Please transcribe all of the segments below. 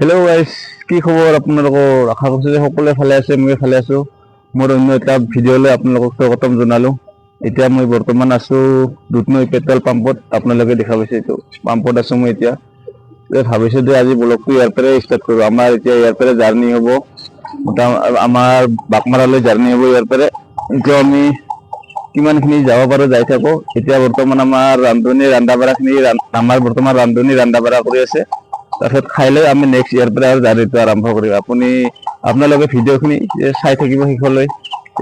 Hello' গাইছ, কি খবৰ আপোনালোকৰ? আশা কৰিছোঁ যে সকলোৱে ভালে আছে, মই ভালে আছোঁ। মোৰ অন্য এটা ভিডিঅ'লৈ আপোনালোকক স্বাগতম জনালোঁ। এতিয়া মই বৰ্তমান আছোঁ দুধনৈ পেট্ৰল পাম্পত। আপোনালোকে দেখা পাইছে এইটো পাম্পত আছোঁ মই এতিয়া। ভাবিছোঁ যে আজি ব্লগটো ইয়াৰ পৰাই ষ্টাৰ্ট কৰোঁ। আমাৰ এতিয়া ইয়াৰ পৰাই জাৰ্ণি হ'ব, আমাৰ বাকমাৰালৈ জাৰ্ণি হ'ব ইয়াৰ পৰাই। এতিয়া আমি কিমানখিনি যাব পাৰোঁ যাই থাকোঁ। এতিয়া বৰ্তমান আমাৰ ৰান্ধনী ৰন্ধা বঢ়া কৰি আছে। তাৰপিছত খাই লৈ আমি নেক্সট ইয়াৰ পৰা আৰু জাৰ্ণিটো আৰম্ভ কৰিম। আপোনালোকে ভিডিঅ'খিনি চাই থাকিব শেষলৈ।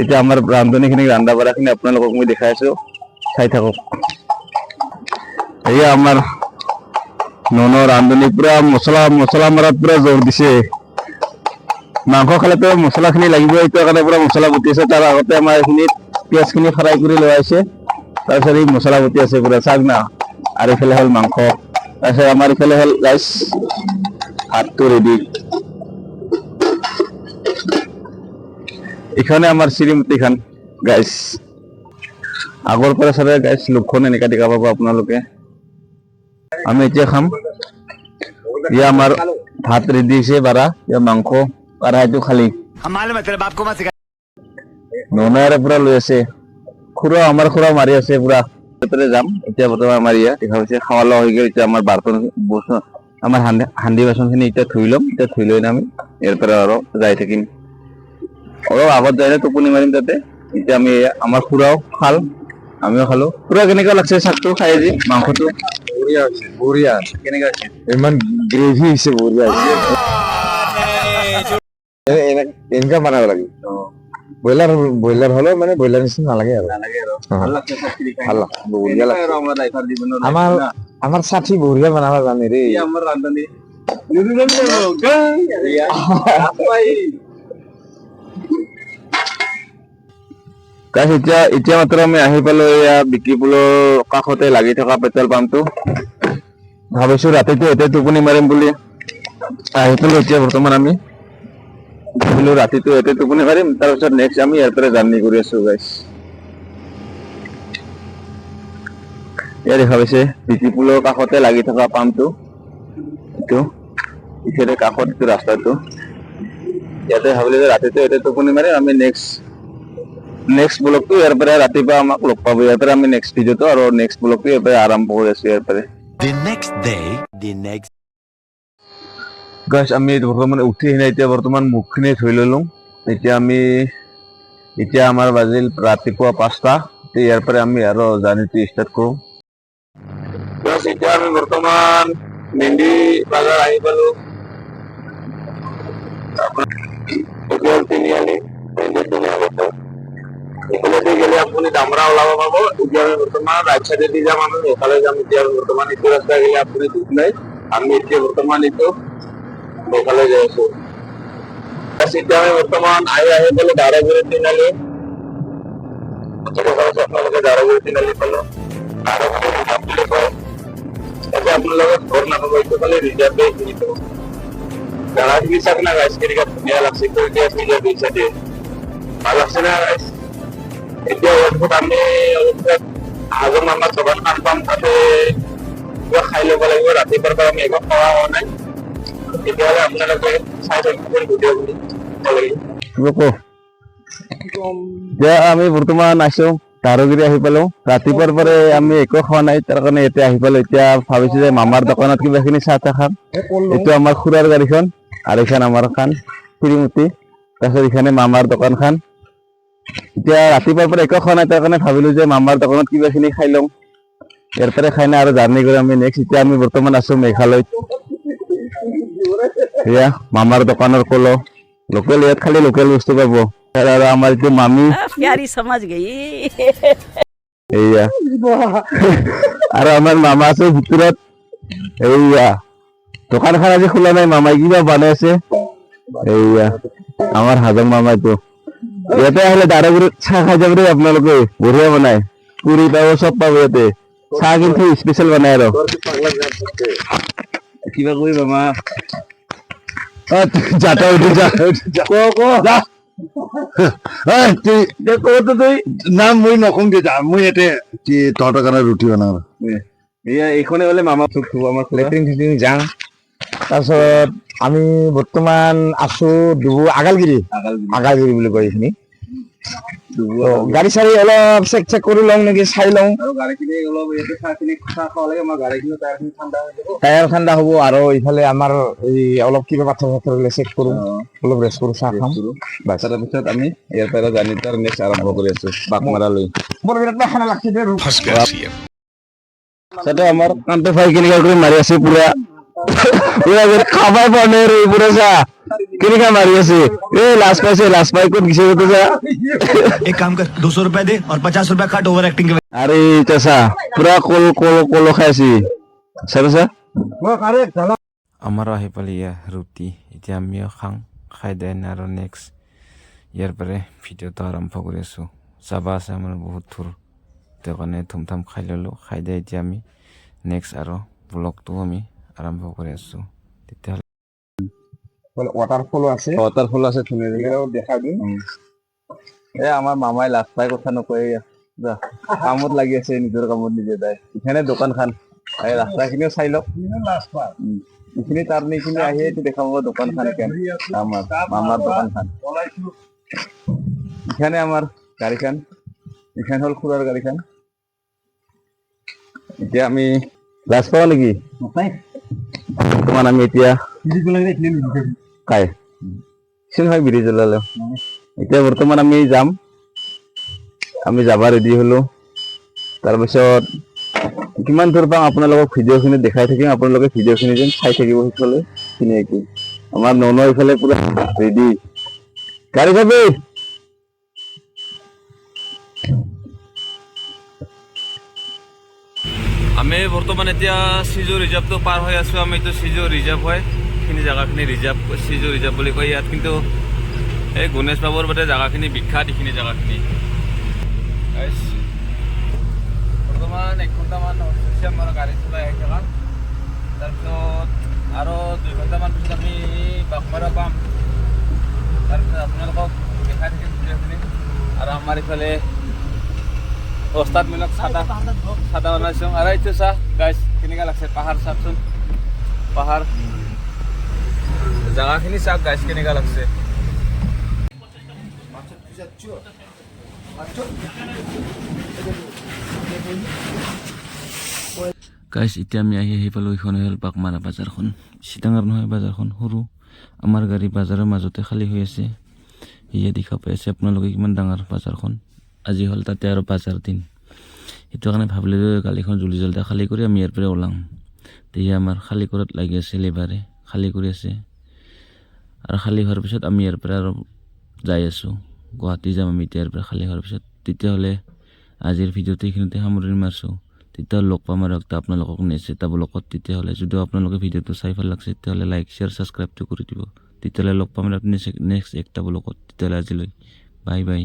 এতিয়া আমাৰ ৰান্ধনীখিনিক ৰন্ধা বঢ়াখিনি আপোনালোকক মই দেখাই আছোঁ, চাই থাকক। এয়া আমাৰ ৰান্ধনী পুৰা মছলা মৰাত পুৰা জোৰ দিছে। মাংস খালেতো মছলাখিনি লাগিবই, এইটো কাৰণে পুৰা মছলা বটি আছে। তাৰ আগতে আমাৰ এইখিনিত পিঁয়াজখিনি ফ্ৰাই কৰি লোৱা হৈছে, তাৰপিছত এই মছলা বটি আছে পুৰা, চাওক না। আৰু এইফালে হ'ল মাংস, তাৰপিছত আমাৰ ইফালে হ'ল ৰাইচ, ভাতটো ৰেডি। এইখানে আমাৰ শ্ৰীমতীখান গাইছ, আগৰ পৰা চালে গাইছ লোকখন এনেকা দেখা পাব আপোনালোকে। আমি এতিয়া খাম। ইয়া আমাৰ ভাত ৰেডি হৈছে, বাৰা ইয়া মাংস কাঢ়াইটো খালি ননাৰে পুৰা লৈ আছে। আমাৰ খুৰা মাৰি আছে পুৰা। যাম এতিয়া বৰ্তমান আমাৰ ইয়াত দেখা পাইছে খাৱা লোৱা হৈ গ'ল। এতিয়া আমাৰ আমাৰ হান্দি বাচনখিনি এতিয়া ধুই ল'ম। এতিয়া ধুই লৈ আমি ইয়াৰ পৰা আৰু যাই থাকিম। অলপ আগত যাই টোপনি মাৰিম তাতে। এতিয়া আমি আমাৰ খুৰাও খাল, আমিও খালো। খুৰা কেনেকুৱা লাগছে চাকটো খাই আজি মাংসটো? বঢ়িয়া হৈছে, বঢ়িয়া। কেনেকুৱা হৈছে? ইমান গ্ৰেভি হৈছে, বঢ়িয়া হৈছে। এনেকা বনাব লাগে। ব্ৰইলাৰ হ'লেও মানে ব্ৰইলাৰ নিচিনা নালাগে আৰু। ভাল লাগছে চাকৰি খাই। ভাল লাগছে, বঢ়িয়া লাগছে। আমাৰ আমাৰ ষাঠি বঢ়িয়া বনাব জানে ৰে। আমাৰ ৰান্ধনী এতিয়া মাত্ৰ আমি আহি পালো এয়া বিকিপুলৰ কাষতে লাগি থকা পেট্ৰল পাম্পটো। ভাবিছো ৰাতিটো এতিয়া টোপনি মাৰিম বুলি আহি পালো। এতিয়া বৰ্তমান আমি ভাবিলো ৰাতিটো এতিয়া টোপনি মাৰিম, তাৰপিছত নেক্সট আমি ইয়াৰ পৰা জাৰ্ণি কৰি আছো গাইছ। এয়া দেখা পাইছে বিকিপুলৰ কাষতে লাগি থকা পাম্পটো, এইটো ইফালে কাষত এইটো ৰাস্তাটো। ইয়াতে ভাবিলো যে ৰাতিটো এতিয়া টোপনি মাৰিম, আমি নেক্সট ব্লগটো ইয়াৰ পৰা ৰাতিপুৱা আমাক লগ পাব। ইয়াৰ পৰা আমি নেক্সট ভিডিঅ'টো আৰু নেক্সট ব্লগটো ইয়াৰ পৰা আৰম্ভ কৰি আছো ইয়াৰ পৰা। গাইছ আমি বৰ্তমান উঠি কিনে এতিয়া বৰ্তমান মুখখিনি ধুই ললো। এতিয়া আমাৰ বাজিল ৰাতিপুৱা 5টা। ইয়াৰ পৰা আমি আৰু জাৰ্ণিটো ষ্টাৰ্ট কৰো। এতিয়া আমি বৰ্তমান মেণ্ডি বাজাৰ আহি পালো। এইফালেদি গেলে আপুনি ডামৰা ওলাব পাব। এতিয়া আমি বৰ্তমান ৰাইট চাইডেদি যাম, আমি এইফালে যাম। এতিয়া বৰ্তমান এইটো ৰাস্তা গেলে আপুনি দুধনৈ, আমি এতিয়া বৰ্তমান এইটো এইফালে যাই আছো। এতিয়া আমি বৰ্তমান আহি পালো দাৰাগুৰি তিনিআলি। আপোনালোকে দাৰাগুৰি তিনিআলি পালো। আপোনালোকে ঘৰ নাপাব, এইটো খালি ৰিজাৰ্ভ এইখিনিতো জাগাখিনি চাওক না গাইছ, কেনেকুৱা ধুনীয়া লাগছে। ভাল লাগছে না গাইছ? এতিয়া আমি হাজং আমাৰ দোকানখন পাম, তাতে কিবা খাই ল'ব লাগিব। ৰাতিপুৱাৰ পৰা আমি একো খোৱা হোৱা নাই। তেতিয়াহ'লে আপোনালোকে চাই থাকিব ভিডিঅ'খিনি। এতিয়া আমি বৰ্তমান আছো দাৰগুৰি আহি পালো। ৰাতিপুৱাৰ পৰা আমি একো খোৱা নাই, তাৰ কাৰণে এতিয়া আহি পালো। এতিয়া ভাবিছো যে মামাৰ দোকানত কিবা খিনি চাহ তাহ খাম। এইটো আমাৰ খুৰাৰ গাড়ীখন আৰু এইখন আমাৰ খান শ্ৰীমতী, তাৰপিছত এইখানে মামাৰ দোকান খান। এতিয়া ৰাতিপুৱাৰ পৰা একো খোৱা নাই, তাৰ কাৰণে ভাবিলো যে মামাৰ দোকানত কিবা খিনি খাই লওঁ। ইয়াৰ পৰা খাই নাই আৰু জাৰ্ণি কৰি আমি নেক্সট। এতিয়া আমি বৰ্তমান আছো মেঘালয়ত। এয়া মামাৰ দোকানৰ কলো লোকেল, ইয়াত খালি লোকেল বস্তু পাব। আৰু আমাৰ এইটো মামী प्यारी समझ गई। এইয়া আৰু আমাৰ মামা আছে ভিতৰত। এইয়া দোকানখন আজি খোলা নাই, মামাই কিবা বনাই আছে। এইয়া আমাৰ হাজং মামা। এইটো ইয়াতে আহিলে দাৰাগুৰিত চাহ খাই যাব দেই আপোনালোকে, বঢ়িয়া বনাই। পুৰি পাব, চব পাব ইয়াতে। চাহ কিন্তু স্পেচিয়েল বনাই আৰু কিবা কৰি মামা যাতা উঠি যা না মই নকওঁ দে, মই ইয়াতে তহঁতৰ কাৰণে ৰুটি বনাওঁ। এয়া এইখনে হলে মামা চুক থব আমাৰ লেট্ৰিন ফেট্ৰিন যাওঁ, তাৰপিছত আমি বৰ্তমান আছো আগালগিৰি বুলি কয় এইখিনি তো গাড়ী চাড়ী অলপ চেক কৰি লওঁ নেকি চাই লওঁ আৰু গাড়ীখিনি অলপ ইয়াতে চাহখিনি চাহ খাব লাগে আমাৰ গাড়ীখিনি টায়াৰখিনি ঠাণ্ডা হৈ যাব টায়াৰ ঠাণ্ডা হ'ব আৰু ইফালে আমাৰ এই অলপ কিবা পাথৰ চাথৰ চেক কৰোঁ অলপ ৰেষ্ট কৰোঁ চাহ খাম বাছ তাৰপিছত আমি ইয়াৰ পৰা জাৰ্ণিটাৰ নেক্সট আৰম্ভ কৰি আছো বাঘমাৰালৈ বৰ বিৰাট খানা লাগছে দে তাতে আমাৰ কামটো ফাই কেনেকা কৰি মাৰি আছে পুৰা খাবাই পোৱা নাই আৰু পুৰা চা কেনেকা মাৰি আছে লাজ পাই ক'ত গিছে ক'ত যা एक काम कर 200 रुपए दे और 50 रुपए काट ओवर एक्टिंग के আরে চাচা পুৰা কল খাই আছে চাচা আমাৰো আহি পালে ইয়াৰ ৰুটি এতিয়া আমিও খাই দিয়ে আৰু নেক্সট ইয়াৰ পৰা ভিডিঅ'টো আৰম্ভ কৰি আছোঁ চাবা আছে আমাৰ বহুত থূৰ সেইটো কাৰণে থুমথাম খাই ল'লোঁ খাই দিয়ে এতিয়া আমি নেক্সট আৰু ব্লগটো আমি আৰম্ভ কৰি আছোঁ তেতিয়াহ'লে ৱাটাৰফলো আছে ধুনীয়া দেখাই দিম আমাৰ মামাই লাজ পাই কথা নকয় কামত লাগি আছে নিজৰ কামত নিজে যায় ইখানে দোকানখন ৰাস্তাখিনিও চাই লওক এইখিনি তাৰ এইখিনি আহি এইটো দেখা পাব দোকানখন আমাৰ মামাৰ দোকানখন ইখানে আমাৰ গাড়ীখন ইখান হ'ল খুৰাৰ গাড়ীখন এতিয়া আমি লাজ পাওঁ নেকি বৰ্তমান আমি এতিয়া কাই চিন হয় বিৰি জ্বলালে এতিয়া বৰ্তমান আমি যাম আমি যাব ৰেডি হলো তাৰপিছত কিমান দূৰ পাম আপোনালোকক ভিডিঅ'খিনি দেখাই থাকিম আপোনালোকে ভিডিঅ'খিনি যেন চাই থাকিব সেইফালে ধুনীয়াকৈ আমাৰ নন এইফালে পুৰা ৰেডি গাড়ী যাবি আমি বৰ্তমান এতিয়া সিজু ৰিজাৰ্ভটো পাৰ হৈ আছোঁ আমি এইটো সিজু ৰিজাৰ্ভ হয় এইখিনি জেগাখিনি ৰিজাৰ্ভ সিজু ৰিজাৰ্ভ বুলি কয় ইয়াত কিন্তু এই গণেশ বাবুৰ বাদে জেগাখিনি বিখ্যাত এইখিনি জেগাখিনি বৰ্তমান 1 ঘণ্টামান হৈছে আমাৰ গাড়ী চলাই আহি থকা তাৰপিছত আৰু 2 ঘণ্টামান পিছত আমি বাঘমাৰা পাম তাৰপিছত আপোনালোকক দেখাই থাকিম ভিডিঅ'খিনি আৰু আমাৰ ইফালে ওস্তাদ মিলক সাদা বনাইছোঁ আৰু এইটো চাহ গাইছ কেনেকুৱা লাগছে পাহাৰ চাওকচোন পাহাৰ জেগাখিনি চাওক গাইছ কেনেকুৱা লাগছে গাইছ এতিয়া আমি আহি পালোঁ এইখনে হ'ল বাঘমাৰা বাজাৰখন বেছি ডাঙৰ নহয় বাজাৰখন সৰু আমাৰ গাড়ী বাজাৰৰ মাজতে খালী হৈ আছে সেয়া দেখা পাই আছে আপোনালোকে কিমান ডাঙৰ বাজাৰখন আজি হ'ল তাতে আৰু বাজাৰ দিন সেইটো কাৰণে ভাবিলোঁ যে গাড়ীখন জল্দি খালী কৰি আমি ইয়াৰ পৰা ওলাম তেতিয়া আমাৰ খালী কৰাত লাগি আছে লেবাৰে খালী কৰি আছে আৰু খালী হোৱাৰ পিছত আমি ইয়াৰ পৰা আৰু যাই আছোঁ গুৱাহাটী যাম আমি ইয়াৰ পৰা খালী হোৱাৰ পিছত তেতিয়াহ'লে আজিৰ ভিডিঅ'টো এইখিনিতে সামৰণি মাৰিছোঁ তেতিয়াহ'লে লগ পাম আৰু একটা আপোনালোকক নেক্সট এটা ব্লগত তেতিয়াহ'লে যদিও আপোনালোকে ভিডিঅ'টো চাই ভাল লাগছে তেতিয়াহ'লে লাইক শ্বেয়াৰ ছাবস্ক্ৰাইবটো কৰি দিব তেতিয়াহ'লে লগ পাম আৰু নেক্সট একটা ব্লগত তেতিয়াহ'লে আজিলৈ বাই বাই